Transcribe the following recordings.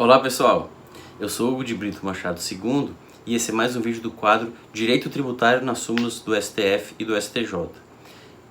Olá pessoal, eu sou Hugo de Brito Machado II e esse é mais um vídeo do quadro Direito Tributário nas súmulas do STF e do STJ.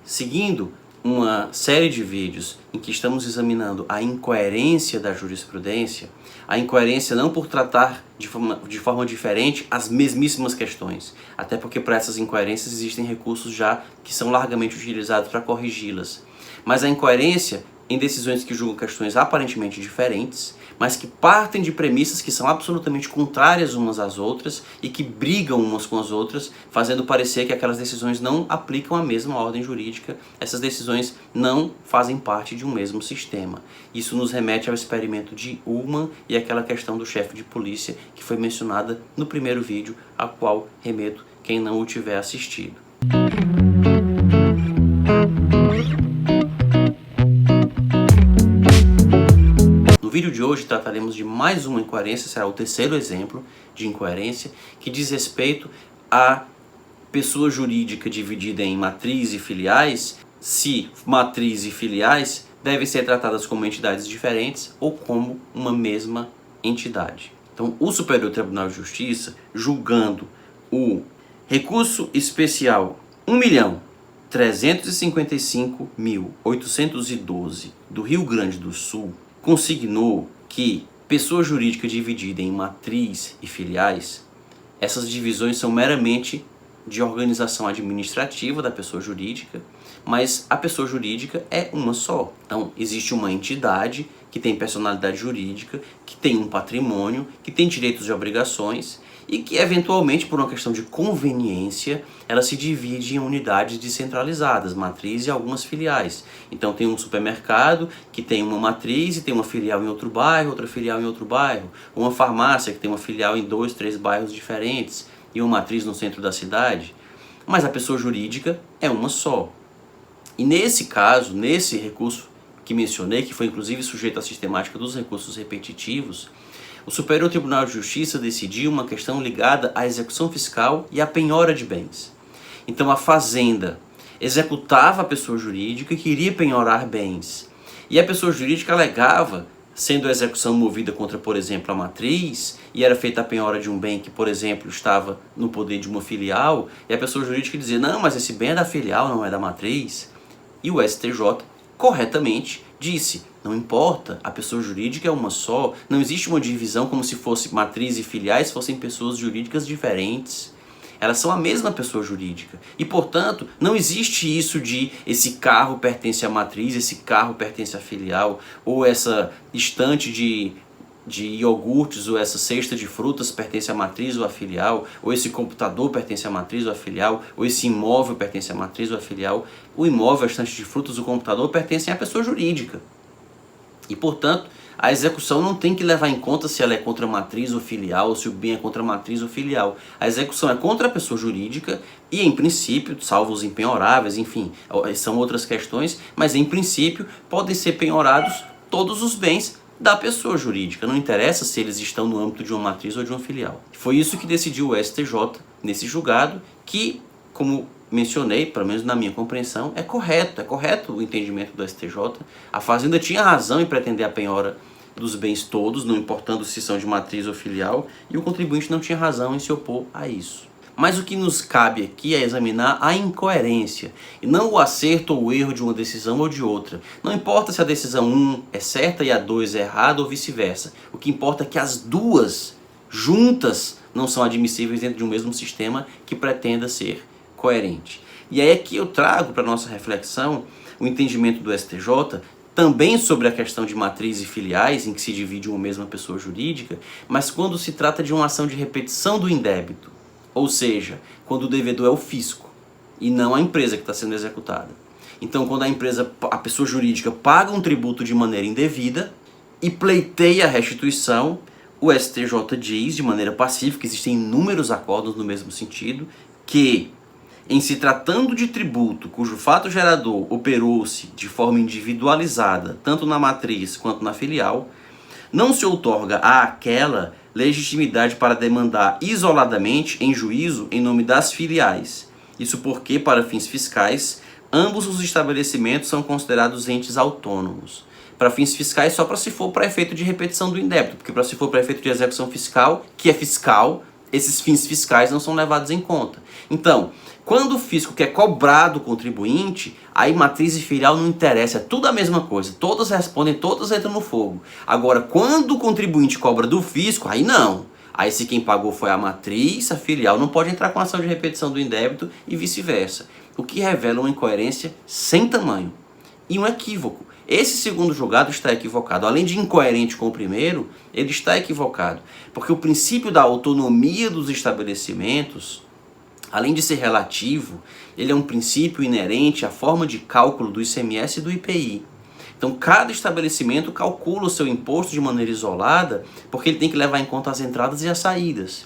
Seguindo uma série de vídeos em que estamos examinando a incoerência da jurisprudência, a incoerência não por tratar de forma diferente as mesmíssimas questões, até porque para essas incoerências existem recursos já que são largamente utilizados para corrigi-las, mas a incoerência em decisões que julgam questões aparentemente diferentes, mas que partem de premissas que são absolutamente contrárias umas às outras e que brigam umas com as outras, fazendo parecer que aquelas decisões não aplicam a mesma ordem jurídica, essas decisões não fazem parte de um mesmo sistema. Isso nos remete ao experimento de Ullmann e aquela questão do chefe de polícia que foi mencionada no primeiro vídeo, a qual remeto quem não o tiver assistido. No vídeo de hoje trataremos de mais uma incoerência, será o terceiro exemplo de incoerência, que diz respeito à pessoa jurídica dividida em matriz e filiais, se matriz e filiais devem ser tratadas como entidades diferentes ou como uma mesma entidade. Então, o Superior Tribunal de Justiça, julgando o recurso especial 1.355.812 do Rio Grande do Sul, consignou que pessoa jurídica dividida em matriz e filiais, essas divisões são meramente de organização administrativa da pessoa jurídica, mas a pessoa jurídica é uma só. Então, existe uma entidade que tem personalidade jurídica, que tem um patrimônio, que tem direitos e obrigações e que, eventualmente, por uma questão de conveniência, ela se divide em unidades descentralizadas, matriz e algumas filiais. Então, tem um supermercado que tem uma matriz e tem uma filial em outro bairro, outra filial em outro bairro. Uma farmácia que tem uma filial em 2, 3 bairros diferentes e uma matriz no centro da cidade. Mas a pessoa jurídica é uma só. E nesse caso, nesse recurso que mencionei, que foi inclusive sujeito à sistemática dos recursos repetitivos, o Superior Tribunal de Justiça decidiu uma questão ligada à execução fiscal e à penhora de bens. Então a fazenda executava a pessoa jurídica que iria penhorar bens. E a pessoa jurídica alegava, sendo a execução movida contra, por exemplo, a matriz, e era feita a penhora de um bem que, por exemplo, estava no poder de uma filial, e a pessoa jurídica dizia, não, mas esse bem é da filial, não é da matriz. E o STJ, corretamente, disse, não importa, a pessoa jurídica é uma só, não existe uma divisão como se fosse matriz e filiais fossem pessoas jurídicas diferentes. Elas são a mesma pessoa jurídica. E, portanto, não existe isso de esse carro pertence à matriz, esse carro pertence à filial, ou essa estante de iogurtes, ou essa cesta de frutas pertence à matriz ou à filial, ou esse computador pertence à matriz ou à filial, ou esse imóvel pertence à matriz ou à filial. O imóvel, a estante de frutas, o computador pertencem à pessoa jurídica. E, portanto, a execução não tem que levar em conta se ela é contra a matriz ou filial, ou se o bem é contra a matriz ou filial. A execução é contra a pessoa jurídica e, em princípio, salvo os impenhoráveis, enfim, são outras questões, mas, em princípio, podem ser penhorados todos os bens da pessoa jurídica. Não interessa se eles estão no âmbito de uma matriz ou de uma filial. Foi isso que decidiu o STJ nesse julgado, que, como mencionei, pelo menos na minha compreensão, é correto o entendimento do STJ. A Fazenda tinha razão em pretender a penhora dos bens todos, não importando se são de matriz ou filial, e o contribuinte não tinha razão em se opor a isso. Mas o que nos cabe aqui é examinar a incoerência, e não o acerto ou o erro de uma decisão ou de outra. Não importa se a decisão 1 é certa e a 2 é errada ou vice-versa. O que importa é que as duas juntas não são admissíveis dentro de um mesmo sistema que pretenda ser coerente. E aí aqui eu trago para a nossa reflexão o entendimento do STJ, também sobre a questão de matriz e filiais, em que se divide uma mesma pessoa jurídica, mas quando se trata de uma ação de repetição do indébito, ou seja, quando o devedor é o fisco e não a empresa que está sendo executada. Então, quando a pessoa jurídica paga um tributo de maneira indevida e pleiteia a restituição, o STJ diz, de maneira pacífica, existem inúmeros acordos no mesmo sentido, que em se tratando de tributo cujo fato gerador operou-se de forma individualizada, tanto na matriz quanto na filial, não se outorga àquela legitimidade para demandar isoladamente em juízo em nome das filiais. Isso porque, para fins fiscais, ambos os estabelecimentos são considerados entes autônomos. para fins fiscais só para se for para efeito de repetição do indébito, porque para se for para efeito de execução fiscal, que é fiscal, esses fins fiscais não são levados em conta. Então, quando o fisco quer cobrar do contribuinte, aí matriz e filial não interessa, é tudo a mesma coisa, todas respondem, todas entram no fogo. Agora, quando o contribuinte cobra do fisco, aí não. Aí se quem pagou foi a matriz, a filial não pode entrar com ação de repetição do indébito e vice-versa. O que revela uma incoerência sem tamanho e um equívoco. Esse segundo julgado está equivocado. Além de incoerente com o primeiro, ele está equivocado. Porque o princípio da autonomia dos estabelecimentos, além de ser relativo, ele é um princípio inerente à forma de cálculo do ICMS e do IPI. Então, cada estabelecimento calcula o seu imposto de maneira isolada, porque ele tem que levar em conta as entradas e as saídas.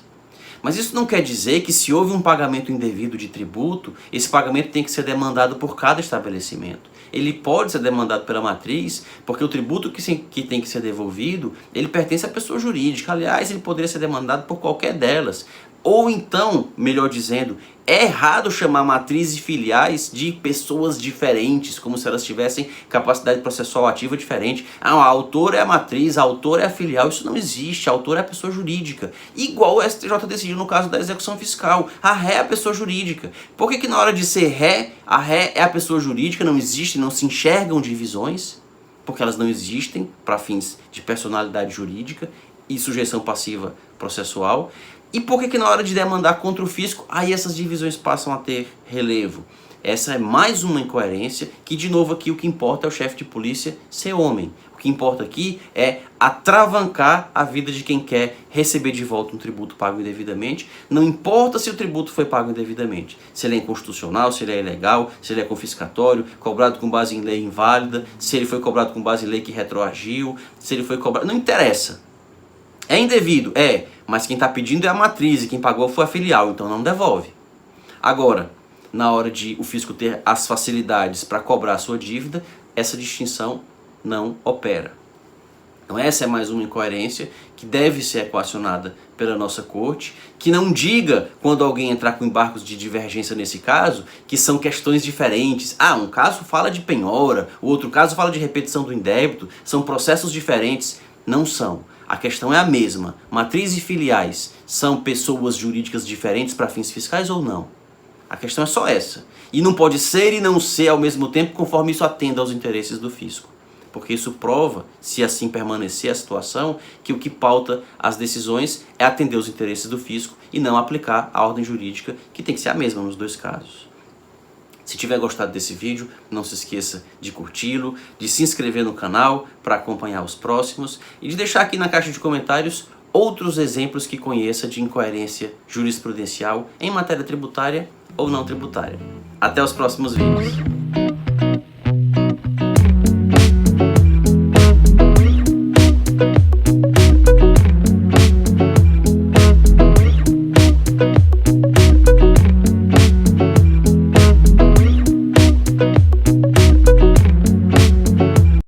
Mas isso não quer dizer que se houve um pagamento indevido de tributo, esse pagamento tem que ser demandado por cada estabelecimento. Ele pode ser demandado pela matriz, porque o tributo que tem que ser devolvido, ele pertence à pessoa jurídica. Aliás, ele poderia ser demandado por qualquer delas. Ou então, melhor dizendo, é errado chamar matrizes e filiais de pessoas diferentes, como se elas tivessem capacidade processual ativa diferente. Ah, a autora é a matriz, a autora é a filial. Isso não existe, a autora é a pessoa jurídica. Igual o STJ decidiu no caso da execução fiscal. A ré é a pessoa jurídica. Por que na hora de ser ré, a ré é a pessoa jurídica, não existe, não se enxergam divisões? Porque elas não existem para fins de personalidade jurídica e sujeição passiva processual. E por que na hora de demandar contra o fisco, aí essas divisões passam a ter relevo? Essa é mais uma incoerência que, de novo, aqui o que importa é o chefe de polícia ser homem. O que importa aqui é atravancar a vida de quem quer receber de volta um tributo pago indevidamente. Não importa se o tributo foi pago indevidamente. Se ele é inconstitucional, se ele é ilegal, se ele é confiscatório, cobrado com base em lei inválida, se ele foi cobrado com base em lei que retroagiu, se ele foi cobrado... Não interessa. É indevido? É. Mas quem está pedindo é a matriz e quem pagou foi a filial, então não devolve. Agora, na hora de o fisco ter as facilidades para cobrar a sua dívida, essa distinção não opera. Então essa é mais uma incoerência que deve ser equacionada pela nossa corte, que não diga, quando alguém entrar com embargos de divergência nesse caso, que são questões diferentes. Ah, um caso fala de penhora, o outro caso fala de repetição do indébito, são processos diferentes. Não são. A questão é a mesma. Matriz e filiais são pessoas jurídicas diferentes para fins fiscais ou não? A questão é só essa. E não pode ser e não ser ao mesmo tempo, conforme isso atenda aos interesses do fisco. Porque isso prova, se assim permanecer a situação, que o que pauta as decisões é atender os interesses do fisco e não aplicar a ordem jurídica, que tem que ser a mesma nos dois casos. Se tiver gostado desse vídeo, não se esqueça de curti-lo, de se inscrever no canal para acompanhar os próximos e de deixar aqui na caixa de comentários outros exemplos que conheça de incoerência jurisprudencial em matéria tributária ou não tributária. Até os próximos vídeos.